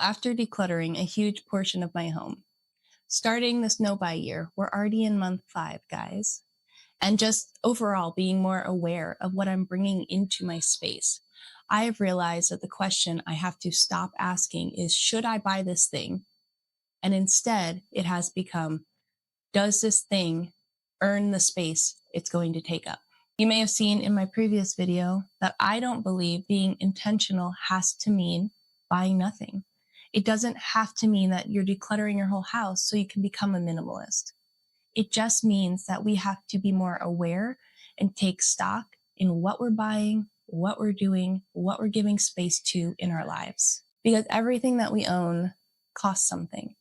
After decluttering a huge portion of my home, starting this no buy year, we're already in month 5, guys. And just overall being more aware of what I'm bringing into my space, I have realized that the question I have to stop asking is, should I buy this thing? And instead, it has become, does this thing earn the space it's going to take up? You may have seen in my previous video that I don't believe being intentional has to mean buying nothing. It doesn't have to mean that you're decluttering your whole house so you can become a minimalist. It just means that we have to be more aware and take stock in what we're buying, what we're doing, what we're giving space to in our lives. Because everything that we own costs something.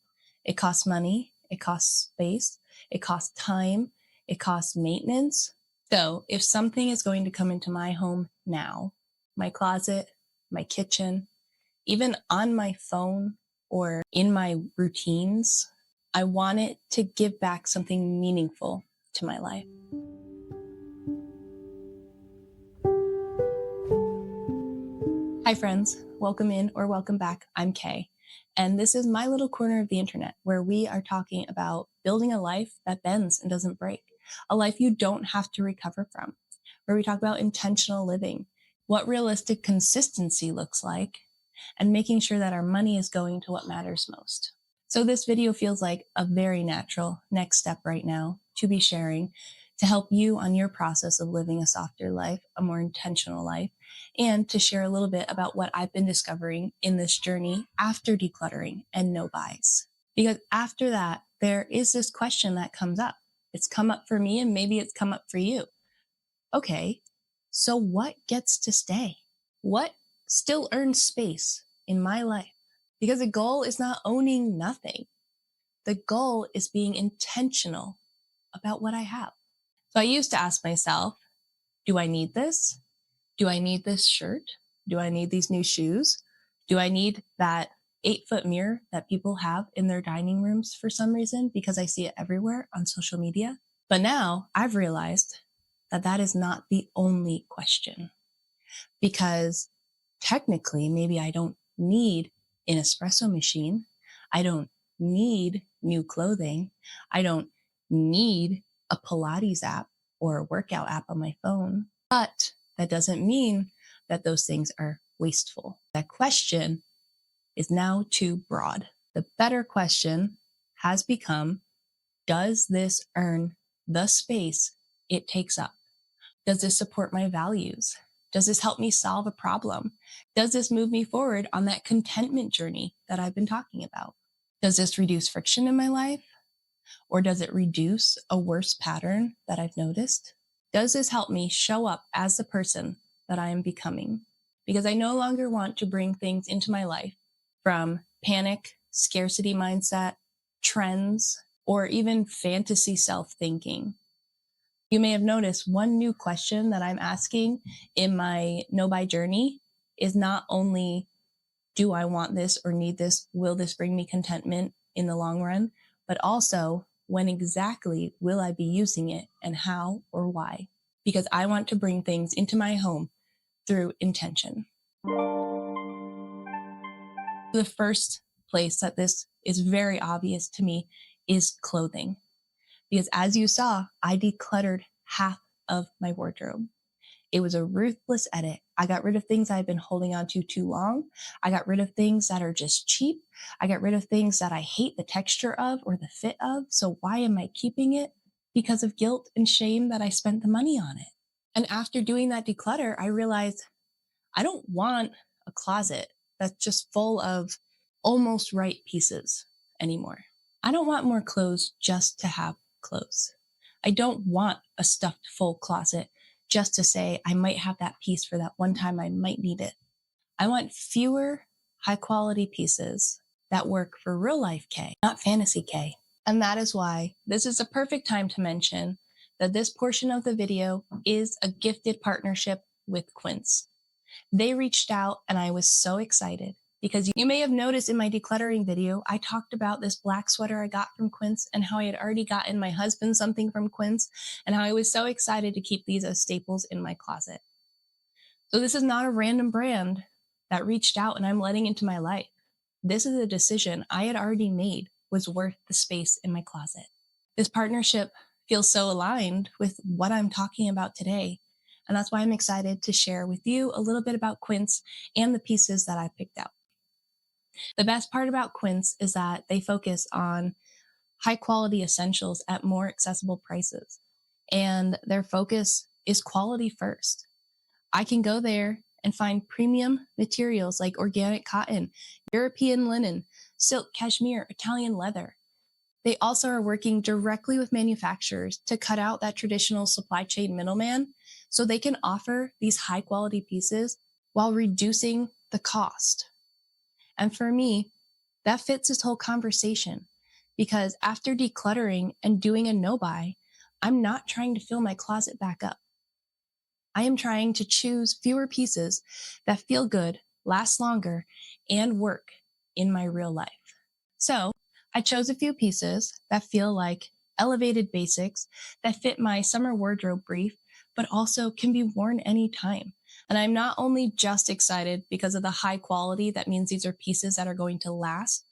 It costs money, it costs space, it costs time, it costs maintenance. So if something is going to come into my home now, my closet, my kitchen, even on my phone or in my routines, I want it to give back something meaningful to my life. Hi friends, welcome in or welcome back. I'm Kay, and this is my little corner of the internet where we are talking about building a life that bends and doesn't break, a life you don't have to recover from, where we talk about intentional living, what realistic consistency looks like, and making sure that our money is going to what matters most. So this video feels like a very natural next step right now to be sharing to help you on your process of living a softer life, a more intentional life, and to share a little bit about what I've been discovering in this journey after decluttering and no buys. Because after that, there is this question that comes up. It's come up for me and maybe it's come up for you. Okay, so what gets to stay? What still earns space in my life? Because the goal is not owning nothing. The goal is being intentional about what I have. So I used to ask myself, do I need this? Do I need this shirt? Do I need these new shoes? Do I need that 8-foot mirror that people have in their dining rooms for some reason because I see it everywhere on social media? But now I've realized that that is not the only question, because technically maybe I don't need an espresso machine. I don't need new clothing. I don't need a Pilates app or a workout app on my phone. But that doesn't mean that those things are wasteful. That question is now too broad. The better question has become, does this earn the space it takes up? Does this support my values? Does this help me solve a problem? Does this move me forward on that contentment journey that I've been talking about? Does this reduce friction in my life? Or does it reduce a worse pattern that I've noticed? Does this help me show up as the person that I am becoming? Because I no longer want to bring things into my life from panic, scarcity mindset, trends, or even fantasy self-thinking. You may have noticed one new question that I'm asking in my no buy journey is not only, do I want this or need this? Will this bring me contentment in the long run? But also, when exactly will I be using it and how or why? Because I want to bring things into my home through intention. The first place that this is very obvious to me is clothing. Because as you saw, I decluttered half of my wardrobe. It was a ruthless edit. I got rid of things I've been holding on to too long. I got rid of things that are just cheap. I got rid of things that I hate the texture of or the fit of. So why am I keeping it? Because of guilt and shame that I spent the money on it. And after doing that declutter, I realized I don't want a closet that's just full of almost right pieces anymore. I don't want more clothes just to have clothes. I don't want a stuffed full closet just to say I might have that piece for that one time I might need it. I want fewer high quality pieces that work for real life K, not fantasy K. And that is why this is a perfect time to mention that this portion of the video is a gifted partnership with Quince. They reached out and I was so excited because you may have noticed in my decluttering video, I talked about this black sweater I got from Quince and how I had already gotten my husband something from Quince and how I was so excited to keep these as staples in my closet. So this is not a random brand that reached out and I'm letting into my life. this is a decision I had already made was worth the space in my closet. This partnership feels so aligned with what I'm talking about today. And that's why I'm excited to share with you a little bit about Quince and the pieces that I picked out. The best part about Quince is that they focus on high quality essentials at more accessible prices. And their focus is quality first. I can go there and find premium materials like organic cotton, European linen, silk, cashmere, Italian leather. They also are working directly with manufacturers to cut out that traditional supply chain middleman so they can offer these high quality pieces while reducing the cost. And for me, that fits this whole conversation because after decluttering and doing a no buy, I'm not trying to fill my closet back up. I am trying to choose fewer pieces that feel good, last longer, and work in my real life. So I chose a few pieces that feel like elevated basics that fit my summer wardrobe brief, but also can be worn anytime. And I'm not only just excited because of the high quality, that means these are pieces that are going to last,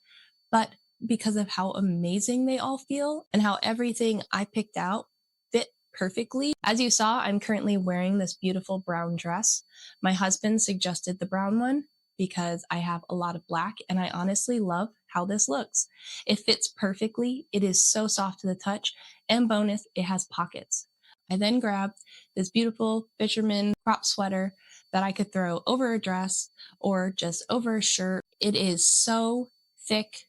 but because of how amazing they all feel and how everything I picked out fit perfectly. As you saw, I'm currently wearing this beautiful brown dress. My husband suggested the brown one because I have a lot of black and I honestly love how this looks. It fits perfectly. It is so soft to the touch, and bonus, it has pockets. I then grabbed this beautiful fisherman crop sweater that I could throw over a dress or just over a shirt. It is so thick,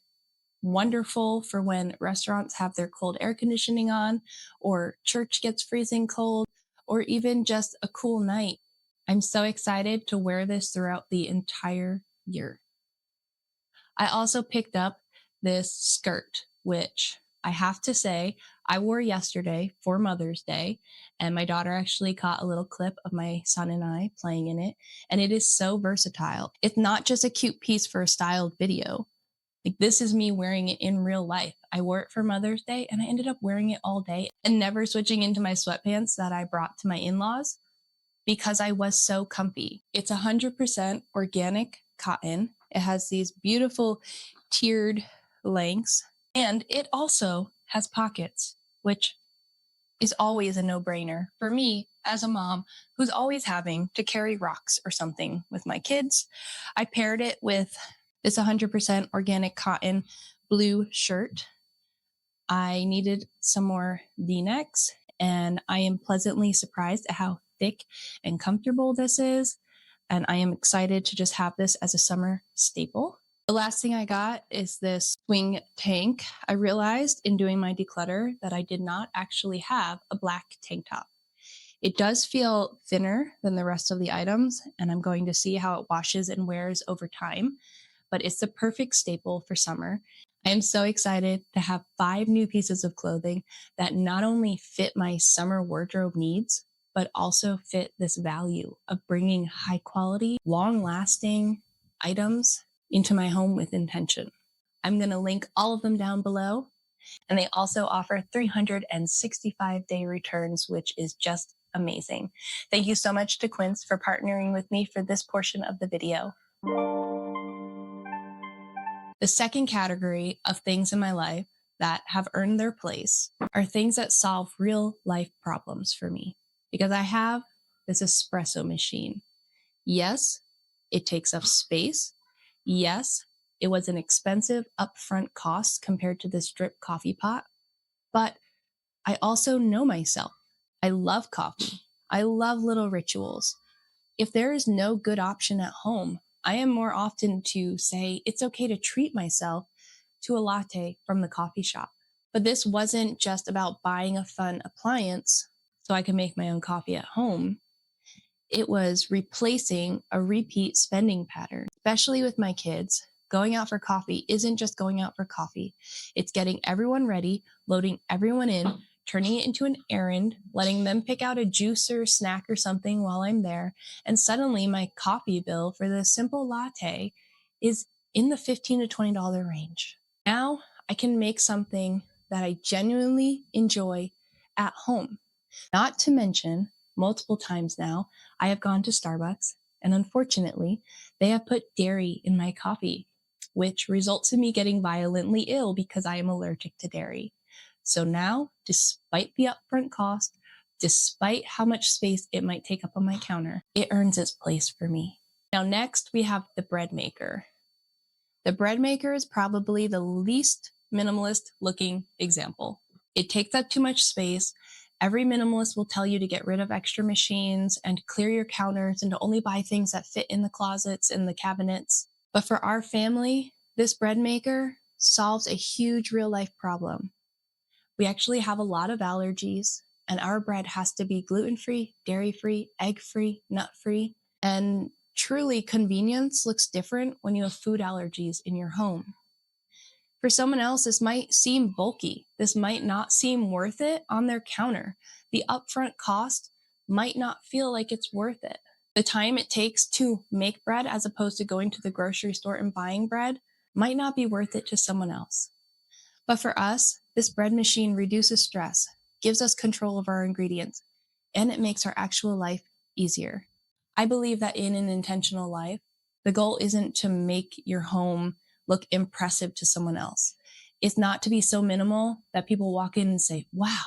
wonderful for when restaurants have their cold air conditioning on, or church gets freezing cold, or even just a cool night. I'm so excited to wear this throughout the entire year. I also picked up this skirt, which I have to say I wore yesterday for Mother's Day, and my daughter actually caught a little clip of my son and I playing in it, and it is so versatile. It's not just a cute piece for a styled video. Like, this is me wearing it in real life. I wore it for Mother's Day and I ended up wearing it all day and never switching into my sweatpants that I brought to my in-laws because I was so comfy. It's 100% organic cotton. It has these beautiful tiered lengths, and it also has pockets, which is always a no-brainer for me as a mom who's always having to carry rocks or something with my kids. I paired it with this 100% organic cotton blue shirt. I needed some more V-necks, and I am pleasantly surprised at how thick and comfortable this is. And I am excited to just have this as a summer staple. The last thing I got is this swing tank. I realized in doing my declutter that I did not actually have a black tank top. It does feel thinner than the rest of the items, and I'm going to see how it washes and wears over time, but it's the perfect staple for summer. I am so excited to have 5 new pieces of clothing that not only fit my summer wardrobe needs, but also fit this value of bringing high quality, long lasting items into my home with intention. I'm going to link all of them down below. And they also offer 365-day returns, which is just amazing. Thank you so much to Quince for partnering with me for this portion of the video. The second category of things in my life that have earned their place are things that solve real life problems for me, because I have this espresso machine. Yes, it takes up space. Yes, it was an expensive upfront cost compared to this drip coffee pot, but I also know myself. I love coffee. I love little rituals. If there is no good option at home, I am more often to say it's okay to treat myself to a latte from the coffee shop. But this wasn't just about buying a fun appliance so I can make my own coffee at home. It was replacing a repeat spending pattern, especially with my kids. Going out for coffee isn't just going out for coffee. It's getting everyone ready, loading everyone in, turning it into an errand, letting them pick out a juice or snack or something while I'm there. And suddenly my coffee bill for the simple latte is in the $15 to $20 range. Now I can make something that I genuinely enjoy at home. Not to mention, multiple times now, I have gone to Starbucks, and unfortunately, they have put dairy in my coffee. which results in me getting violently ill because I am allergic to dairy. So now, despite the upfront cost, despite how much space it might take up on my counter, it earns its place for me. Now, next we have the bread maker. The bread maker is probably the least minimalist looking example. It takes up too much space. Every minimalist will tell you to get rid of extra machines and clear your counters and to only buy things that fit in the closets and the cabinets. But for our family, this bread maker solves a huge real life problem. We actually have a lot of allergies, and our bread has to be gluten-free, dairy-free, egg-free, nut-free. And truly, convenience looks different when you have food allergies in your home. For someone else, this might seem bulky. This might not seem worth it on their counter. The upfront cost might not feel like it's worth it. The time it takes to make bread as opposed to going to the grocery store and buying bread might not be worth it to someone else. But for us, this bread machine reduces stress, gives us control of our ingredients, and it makes our actual life easier. I believe that in an intentional life, the goal isn't to make your home look impressive to someone else. It's not to be so minimal that people walk in and say, wow,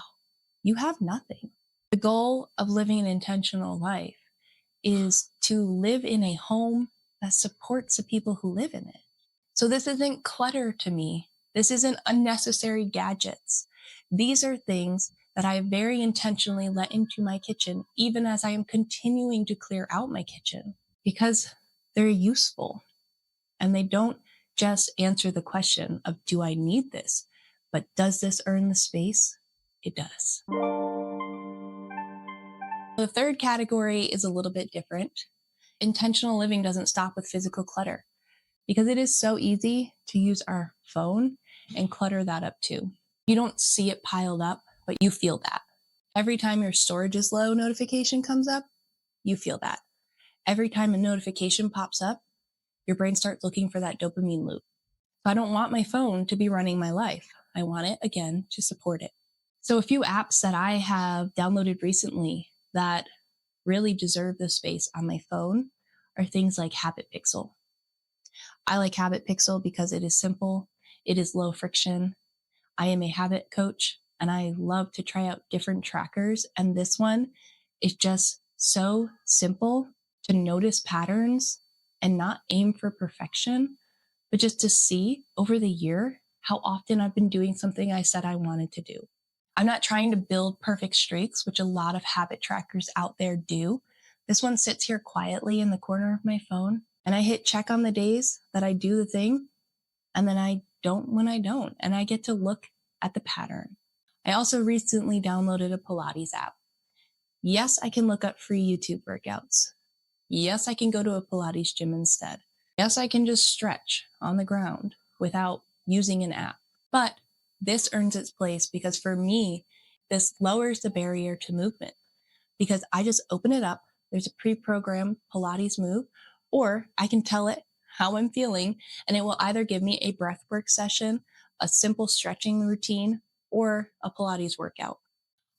you have nothing. The goal of living an intentional life is to live in a home that supports the people who live in it. So this isn't clutter to me. This isn't unnecessary gadgets. These are things that I very intentionally let into my kitchen, even as I am continuing to clear out my kitchen, because they're useful and they don't just answer the question of, do I need this? But does this earn the space? It does. The third category is a little bit different. Intentional living doesn't stop with physical clutter, because it is so easy to use our phone and clutter that up too. You don't see it piled up, but you feel that. Every time your storage is low notification comes up, you feel that. Every time a notification pops up, your brain starts looking for that dopamine loop. So I don't want my phone to be running my life. I want it, again, to support it. So a few apps that I have downloaded recently that really deserve the space on my phone are things like Habit Pixel. I like Habit Pixel because it is simple, it is low friction. I am a habit coach and I love to try out different trackers. And this one is just so simple to notice patterns and not aim for perfection, but just to see over the year how often I've been doing something I said I wanted to do. I'm not trying to build perfect streaks, which a lot of habit trackers out there do. This one sits here quietly in the corner of my phone, and I hit check on the days that I do the thing, and then I don't when I don't, and I get to look at the pattern. I also recently downloaded a Pilates app. Yes, I can look up free YouTube workouts. Yes, I can go to a Pilates gym instead. Yes, I can just stretch on the ground without using an app. But this earns its place because for me, this lowers the barrier to movement because I just open it up. There's a pre-programmed Pilates move, or I can tell it how I'm feeling, and it will either give me a breathwork session, a simple stretching routine, or a Pilates workout.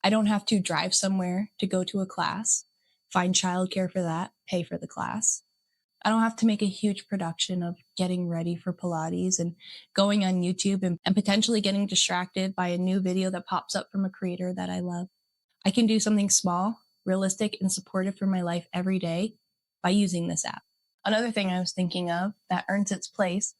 I don't have to drive somewhere to go to a class, find childcare for that, pay for the class. I don't have to make a huge production of getting ready for Pilates and going on YouTube and potentially getting distracted by a new video that pops up from a creator that I love. I can do something small, realistic, and supportive for my life every day by using this app. Another thing I was thinking of that earns its place,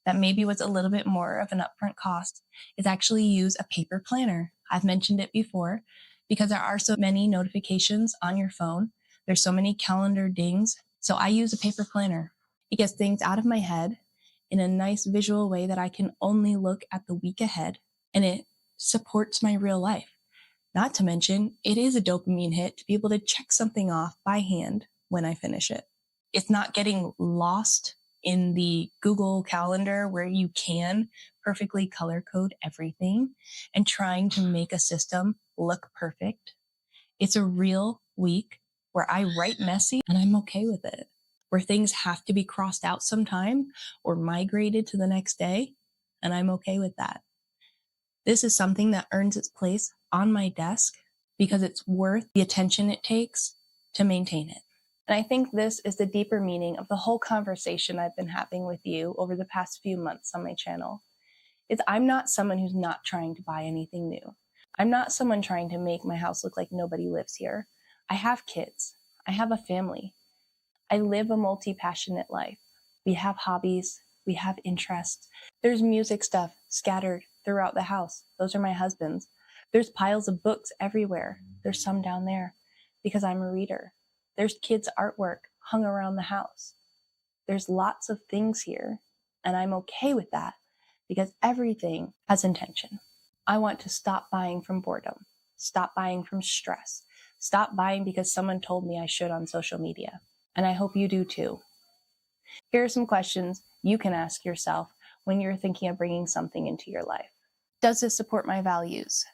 that maybe was a little bit more of an upfront cost, is actually use a paper planner. I've mentioned it before because there are so many notifications on your phone. There's so many calendar dings. So I use a paper planner. It gets things out of my head in a nice visual way that I can only look at the week ahead, and it supports my real life. Not to mention, it is a dopamine hit to be able to check something off by hand when I finish it. It's not getting lost in the Google Calendar where you can perfectly color code everything and trying to make a system look perfect. It's a real week where I write messy and I'm okay with it, where things have to be crossed out sometime or migrated to the next day, and I'm okay with that. This is something that earns its place on my desk because it's worth the attention it takes to maintain it. And I think this is the deeper meaning of the whole conversation I've been having with you over the past few months on my channel. Is I'm not someone who's not trying to buy anything new. I'm not someone trying to make my house look like nobody lives here. I have kids. I have a family. I live a multi-passionate life. We have hobbies. We have interests. There's music stuff scattered throughout the house. Those are my husband's. There's piles of books everywhere. There's some down there because I'm a reader. There's kids' artwork hung around the house. There's lots of things here, and I'm okay with that because everything has intention. I want to stop buying from boredom, stop buying from stress, stop buying because someone told me I should on social media. And I hope you do too. Here are some questions you can ask yourself when you're thinking of bringing something into your life. Does this support my values?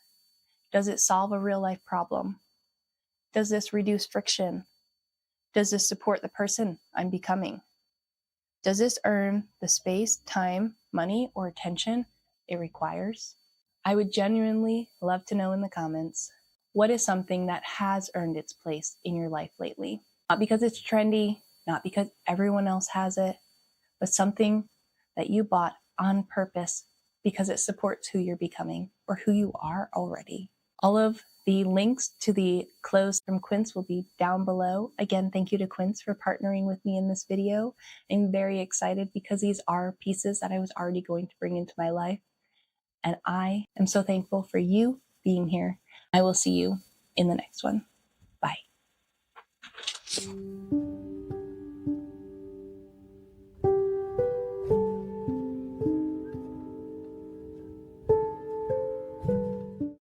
Does it solve a real life problem? Does this reduce friction? Does this support the person I'm becoming? Does this earn the space, time, money, or attention it requires? I would genuinely love to know in the comments, what is something that has earned its place in your life lately? Not because it's trendy, not because everyone else has it, but something that you bought on purpose because it supports who you're becoming or who you are already. All of the links to the clothes from Quince will be down below. Again, thank you to Quince for partnering with me in this video. I'm very excited because these are pieces that I was already going to bring into my life. And I am so thankful for you being here. I will see you in the next one. Bye.